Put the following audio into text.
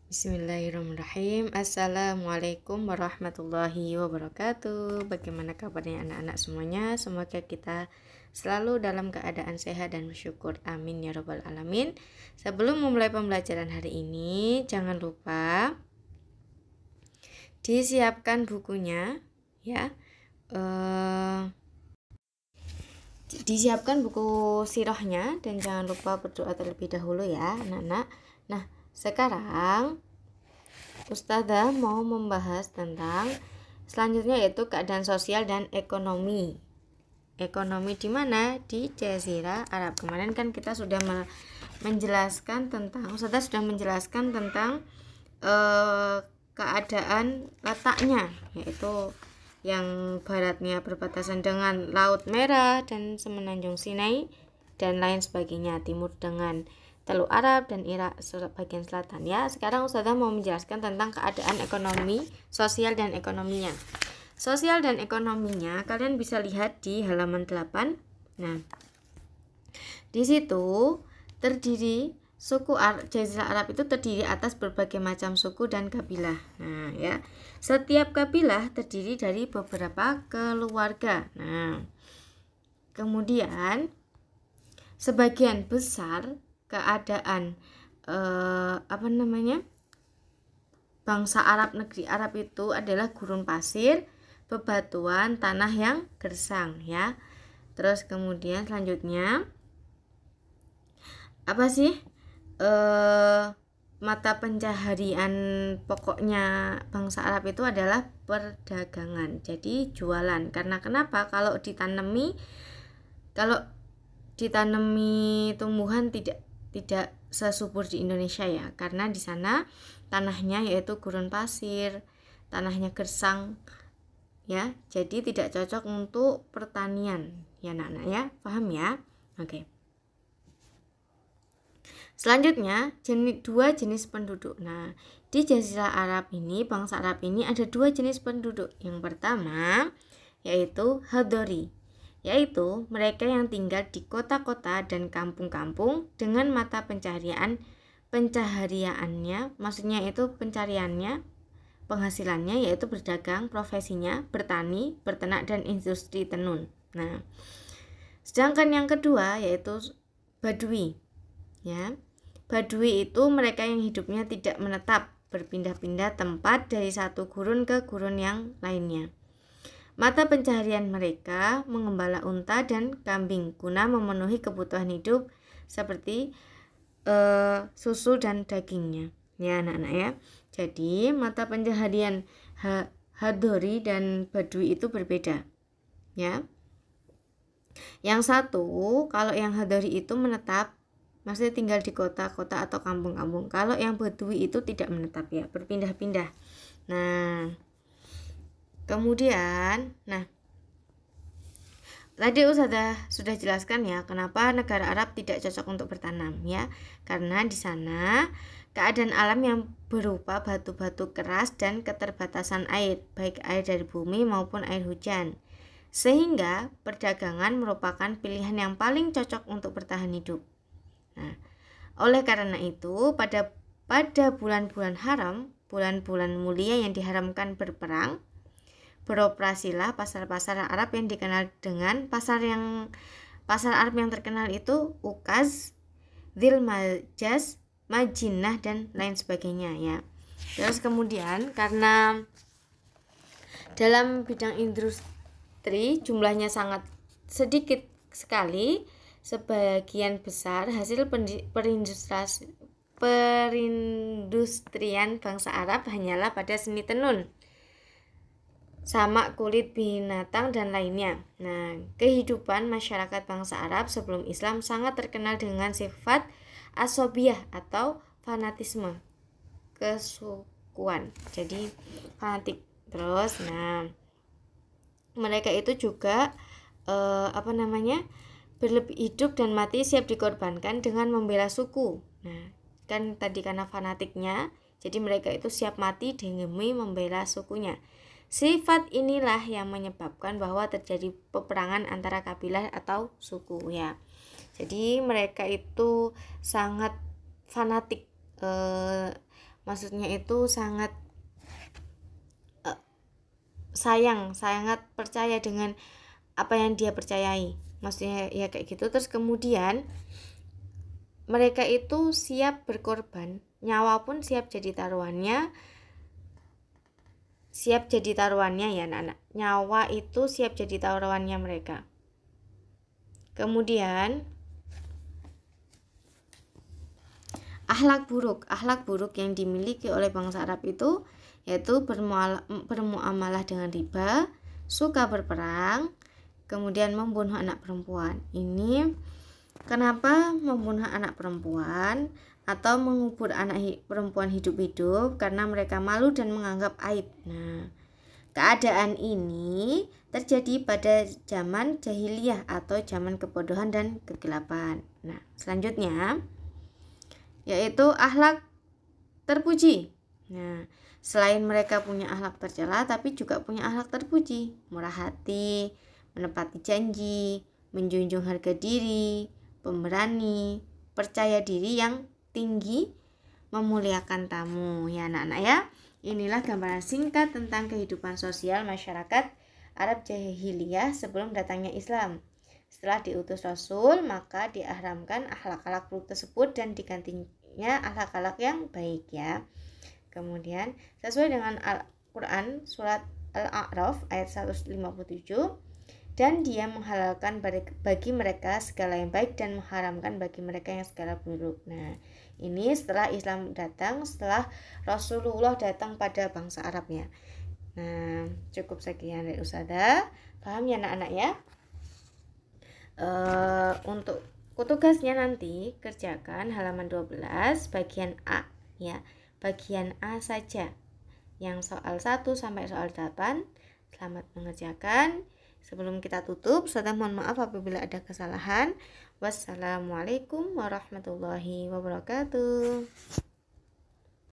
Bismillahirrahmanirrahim. Assalamualaikum warahmatullahi wabarakatuh. Bagaimana kabarnya anak-anak semuanya? Semoga kita selalu dalam keadaan sehat dan bersyukur. Amin ya robbal alamin. Sebelum memulai pembelajaran hari ini, jangan lupa disiapkan bukunya ya. Disiapkan buku sirahnya dan jangan lupa berdoa terlebih dahulu ya anak-anak. Nah, sekarang Ustazah mau membahas tentang selanjutnya yaitu keadaan sosial dan ekonomi. Ekonomi di mana? Di Jazirah Arab. Kemarin kan kita sudah menjelaskan tentang keadaan letaknya, yaitu yang baratnya berbatasan dengan Laut Merah dan Semenanjung Sinai dan lain sebagainya, timur dengan Teluk Arab dan Irak bagian selatan ya. Sekarang Ustazah mau menjelaskan tentang keadaan ekonomi, sosial dan ekonominya. Sosial dan ekonominya kalian bisa lihat di halaman 8. Nah, di situ terdiri suku Jazirah Arab itu terdiri atas berbagai macam suku dan kabilah. Nah, ya. Setiap kabilah terdiri dari beberapa keluarga. Nah, kemudian sebagian besar keadaan bangsa Arab, negeri Arab itu adalah gurun pasir, bebatuan, tanah yang gersang ya. Terus kemudian selanjutnya mata pencaharian pokoknya bangsa Arab itu adalah perdagangan. Jadi jualan. Karena kenapa? Kalau ditanami tumbuhan tidak sesubur di Indonesia ya, karena di sana tanahnya yaitu gurun pasir, tanahnya gersang ya, jadi tidak cocok untuk pertanian ya anak-anak ya, paham ya? Oke. Selanjutnya dua jenis penduduk. Nah, di Jazirah Arab ini, bangsa Arab ini ada dua jenis penduduk. Yang pertama yaitu Hadori, yaitu mereka yang tinggal di kota-kota dan kampung-kampung dengan mata pencahariannya, maksudnya itu pencariannya, penghasilannya yaitu berdagang, profesinya bertani, berternak dan industri tenun. Nah, sedangkan yang kedua yaitu Badui. Ya. Badui itu mereka yang hidupnya tidak menetap, berpindah-pindah tempat dari satu gurun ke gurun yang lainnya. Mata pencaharian mereka mengembala unta dan kambing guna memenuhi kebutuhan hidup seperti susu dan dagingnya. Ya anak-anak ya. Jadi mata pencaharian Hadori dan Badui itu berbeda. Ya. Yang satu, kalau yang Hadori itu menetap, maksudnya tinggal di kota-kota atau kampung-kampung. Kalau yang Badui itu tidak menetap ya, berpindah-pindah. Nah, kemudian, tadi Ustazah sudah jelaskan ya kenapa negara Arab tidak cocok untuk bertanam ya, karena di sana keadaan alam yang berupa batu-batu keras dan keterbatasan air, baik air dari bumi maupun air hujan, sehingga perdagangan merupakan pilihan yang paling cocok untuk bertahan hidup. Nah, oleh karena itu pada bulan-bulan haram, bulan-bulan mulia yang diharamkan berperang, beroperasilah pasar-pasar Arab yang dikenal dengan pasar Arab yang terkenal itu Ukaz, Dzilmajaz, Majinah dan lain sebagainya ya. Terus kemudian karena dalam bidang industri jumlahnya sangat sedikit sekali, sebagian besar hasil perindustrian bangsa Arab hanyalah pada seni tenun, sama kulit binatang dan lainnya. Nah, kehidupan masyarakat bangsa Arab sebelum Islam sangat terkenal dengan sifat asobiyah atau fanatisme, kesukuan. Jadi fanatik. Terus, mereka itu juga berlebih hidup dan mati siap dikorbankan dengan membela suku. Nah, kan tadi karena fanatiknya, jadi mereka itu siap mati demi membela sukunya. Sifat inilah yang menyebabkan bahwa terjadi peperangan antara kabilah atau suku ya. Jadi mereka itu sangat fanatik maksudnya itu sangat sangat percaya dengan apa yang dia percayai, maksudnya ya kayak gitu. Terus kemudian mereka itu siap berkorban, nyawa pun siap jadi taruhannya ya anak-anak. Nyawa itu siap jadi taruhannya mereka. Kemudian akhlak buruk yang dimiliki oleh bangsa Arab itu yaitu bermuamalah dengan riba, suka berperang, kemudian membunuh anak perempuan. Ini kenapa membunuh anak perempuan atau mengubur anak perempuan hidup-hidup? Karena mereka malu dan menganggap aib. Nah, keadaan ini terjadi pada zaman jahiliyah atau zaman kebodohan dan kegelapan. Nah, selanjutnya yaitu akhlak terpuji. Nah, selain mereka punya akhlak tercela, tapi juga punya akhlak terpuji, murah hati, menepati janji, menjunjung harga diri, pemberani, percaya diri yang tinggi, memuliakan tamu. Ya anak-anak ya, inilah gambaran singkat tentang kehidupan sosial masyarakat Arab jahiliyah sebelum datangnya Islam. Setelah diutus Rasul, maka diharamkan akhlak-akhlak buruk tersebut dan digantinya akhlak-akhlak yang baik ya. Kemudian sesuai dengan Al-Quran surat Al-A'raf ayat 157, dan dia menghalalkan bagi mereka segala yang baik dan mengharamkan bagi mereka yang segala buruk. Nah, ini setelah Islam datang, setelah Rasulullah datang pada bangsa Arabnya. Nah, cukup sekian dari Ustazah. Paham ya anak-anak ya? Untuk tugasnya nanti kerjakan halaman 12 bagian A ya. Bagian A saja, yang soal 1 sampai soal 8. Selamat mengerjakan. Sebelum kita tutup, saya mohon maaf apabila ada kesalahan. Wassalamualaikum warahmatullahi wabarakatuh.